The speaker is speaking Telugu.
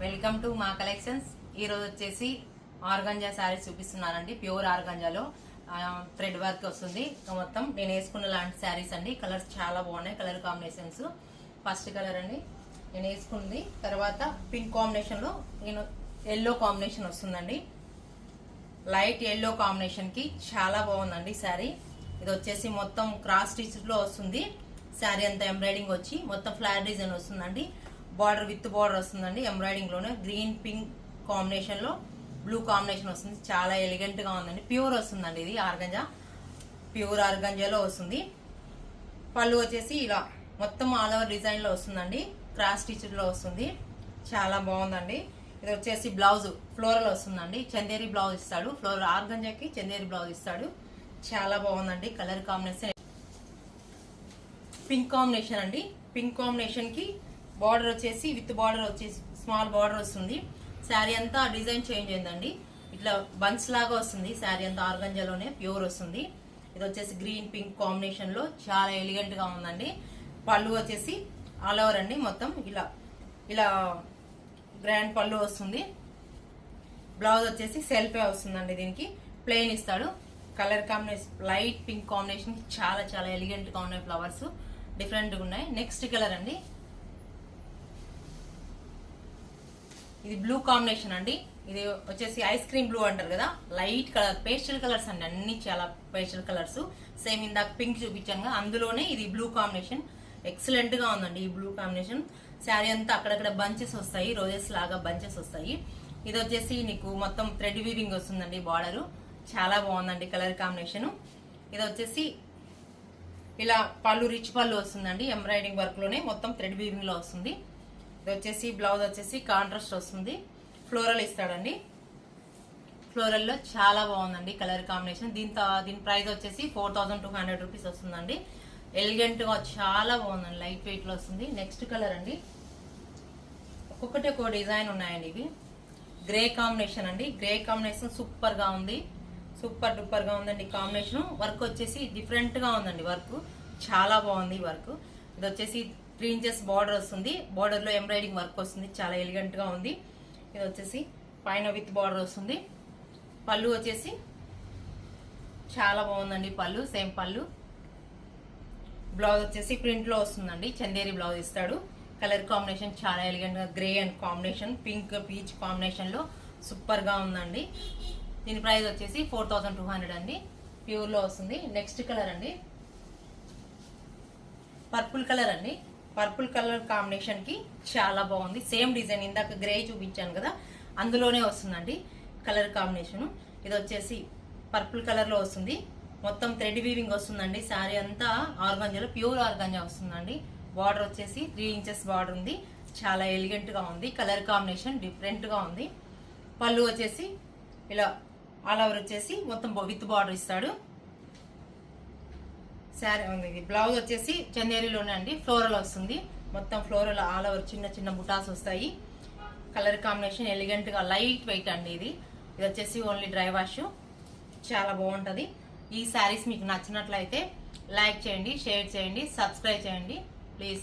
వెల్కమ్ టు మా కలెక్షన్స్. ఈ రోజు వచ్చేసి ఆర్గంజా శారీస్ చూపిస్తున్నానండి. ప్యూర్ ఆర్గంజాలో థ్రెడ్ వర్క్ వస్తుంది. మొత్తం నేను వేసుకున్న లాంటి శారీస్ అండి. కలర్స్ చాలా బాగున్నాయి. కలర్ కాంబినేషన్స్ ఫస్ట్ కలర్ అండి నేను వేసుకుంది. తర్వాత పింక్ కాంబినేషన్ లో నేను ఎల్లో కాంబినేషన్ వస్తుందండి. లైట్ ఎల్లో కాంబినేషన్ కి చాలా బాగుందండి శారీ. ఇది వచ్చేసి మొత్తం క్రాస్ స్టిచ్ లో వస్తుంది. శారీ అంతా ఎంబ్రాయిడింగ్ వచ్చి మొత్తం ఫ్లాట్ డిజైన్ వస్తుందండి. బార్డర్ విత్ బార్డర్ వస్తుందండి. ఎంబ్రాయిడింగ్ లోనే గ్రీన్ పింక్ కాంబినేషన్ లో బ్లూ కాంబినేషన్ వస్తుంది. చాలా ఎలిగెంట్ గా ఉందండి. ప్యూర్ వస్తుందండి. ఇది ఆర్గంజా, ప్యూర్ ఆర్గంజాలో వస్తుంది. పళ్ళు వచ్చేసి ఇలా మొత్తం ఆల్ ఓవర్ డిజైన్ లో వస్తుందండి. క్రాస్ స్టిచ్ లో వస్తుంది. చాలా బాగుందండి. ఇది వచ్చేసి బ్లౌజ్ ఫ్లోరల్ వస్తుందండి. చందేరి బ్లౌజ్ ఇస్తాడు. ఫ్లోరల్ ఆర్గంజాకి చందేరి బ్లౌజ్ ఇస్తాడు. చాలా బాగుందండి. కలర్ కాంబినేషన్ పింక్ కాంబినేషన్ అండి. పింక్ కాంబినేషన్ కి బార్డర్ వచ్చేసి విత్ బార్డర్ వచ్చేసి స్మాల్ బార్డర్ వస్తుంది. శారీ అంతా డిజైన్ చేంజ్ అయిందండి. ఇట్లా బంచ్ లాగా వస్తుంది. శారీ అంతా ఆర్గంజాలోనే ప్యూర్ వస్తుంది. ఇది వచ్చేసి గ్రీన్ పింక్ కాంబినేషన్ లో చాలా ఎలిగెంట్ గా ఉందండి. పళ్ళు వచ్చేసి ఆల్ ఓవర్ అండి. మొత్తం ఇలా ఇలా గ్రాండ్ పళ్ళు వస్తుంది. బ్లౌజ్ వచ్చేసి సెల్ఫే వస్తుందండి. దీనికి ప్లెయిన్ ఇస్తాడు. Colour combination light pink combination చాలా చాలా ఎలిగెంట్ గా ఉన్నాయి. ఫ్లవర్స్ డిఫరెంట్ గా ఉన్నాయి. నెక్స్ట్ కలర్ అండి ఇది బ్లూ కాంబినేషన్ అండి. ఇది వచ్చేసి ఐస్ క్రీమ్ బ్లూ అంటారు కదా, లైట్ కలర్ పేస్టల్ కలర్స్ అండి. అన్ని చాలా పేస్టల్ కలర్స్. సేమ్ ఇందాక పింక్ చూపించాను, అందులోనే ఇది బ్లూ కాంబినేషన్. ఎక్సలెంట్ గా ఉందండి ఈ బ్లూ కాంబినేషన్. శారీ అంతా అక్కడక్కడ బంచెస్ వస్తాయి, రోజెస్ లాగా బంచెస్ వస్తాయి. ఇది వచ్చేసి నీకు మొత్తం థ్రెడ్ వీవింగ్ వస్తుందండి. బార్డర్ చాలా బాగుందండి. Colour combination. ఇది వచ్చేసి ఇలా పళ్ళు రిచ్ పళ్ళు వస్తుందండి. ఎంబ్రాయిడింగ్ వర్క్ లోనే మొత్తం థ్రెడ్ వీవింగ్ లో వస్తుంది. ఇది వచ్చేసి బ్లౌజ్ వచ్చేసి కాంట్రాస్ట్ వస్తుంది. ఫ్లోరల్ ఇస్తాడండి. ఫ్లోరల్ లో చాలా బాగుందండి కలర్ కాంబినేషన్. దీని ప్రైస్ వచ్చేసి 4200 రూపీస్ వస్తుందండి. ఎలిగెంట్ గా చాలా బాగుందండి. లైట్ వెయిట్ లో వస్తుంది. నెక్స్ట్ కలర్ అండి ఒక్కొక్కటి ఒక్కో డిజైన్ ఉన్నాయండి. ఇవి గ్రే కాంబినేషన్ అండి. గ్రే కాంబినేషన్ సూపర్ గా ఉంది. సూపర్ డూపర్ గా ఉందండి కాంబినేషన్. వర్క్ వచ్చేసి డిఫరెంట్ గా ఉందండి. వర్క్ చాలా బాగుంది. వర్క్ ఇది వచ్చేసి 3 ఇంచెస్ బార్డర్ వస్తుంది. బార్డర్ లో ఎంబ్రాయిడింగ్ వర్క్ వస్తుంది. చాలా ఎలిగెంట్ గా ఉంది. ఇది వచ్చేసి పైన విత్ బార్డర్ వస్తుంది. పళ్ళు వచ్చేసి చాలా బాగుందండి. పళ్ళు సేమ్ పళ్ళు. బ్లౌజ్ వచ్చేసి ప్రింట్ లో వస్తుందండి. చందేరి బ్లౌజ్ ఇస్తాడు. కలర్ కాంబినేషన్ చాలా ఎలిగెంట్ గా grey and combination, pink peach combination లో సూపర్ గా ఉందండి. దీని ప్రైస్ వచ్చేసి 4200 అండి. ప్యూర్ లో వస్తుంది. నెక్స్ట్ కలర్ అండి పర్పుల్ కలర్ అండి. పర్పుల్ కలర్ కాంబినేషన్ కి చాలా బాగుంది. సేమ్ డిజైన్ ఇందాక గ్రే చూపించాను కదా, అందులోనే వస్తుందండి కలర్ కాంబినేషన్. ఇది వచ్చేసి పర్పుల్ కలర్ లో వస్తుంది. మొత్తం థ్రెడ్ వీవింగ్ వస్తుందండి. శారీ అంతా ఆర్గంజాలో ప్యూర్ ఆర్గంజా వస్తుందండి. బార్డర్ వచ్చేసి 3 ఇంచెస్ బార్డర్ ఉంది. చాలా ఎలిగెంట్ గా ఉంది. కలర్ కాంబినేషన్ డిఫరెంట్ గా ఉంది. పళ్ళు వచ్చేసి ఇలా ఆల్ ఓవర్ వచ్చేసి మొత్తం విత్ బార్డర్ ఇస్తాడు. శారీ ఉంది. బ్లౌజ్ వచ్చేసి చందేరిలోనే అండి. ఫ్లోరల్ వస్తుంది. మొత్తం ఫ్లోరల్ ఆల్ ఓవర్ చిన్న చిన్న బుటాస్ వస్తాయి. కలర్ కాంబినేషన్ ఎలిగెంట్ గా లైట్ వెయిట్ అండి. ఇది వచ్చేసి ఓన్లీ డ్రై వాష్. చాలా బాగుంటది. ఈ శారీస్ మీకు నచ్చినట్లయితే లైక్ చేయండి, షేర్ చేయండి, సబ్స్క్రైబ్ చేయండి ప్లీజ్.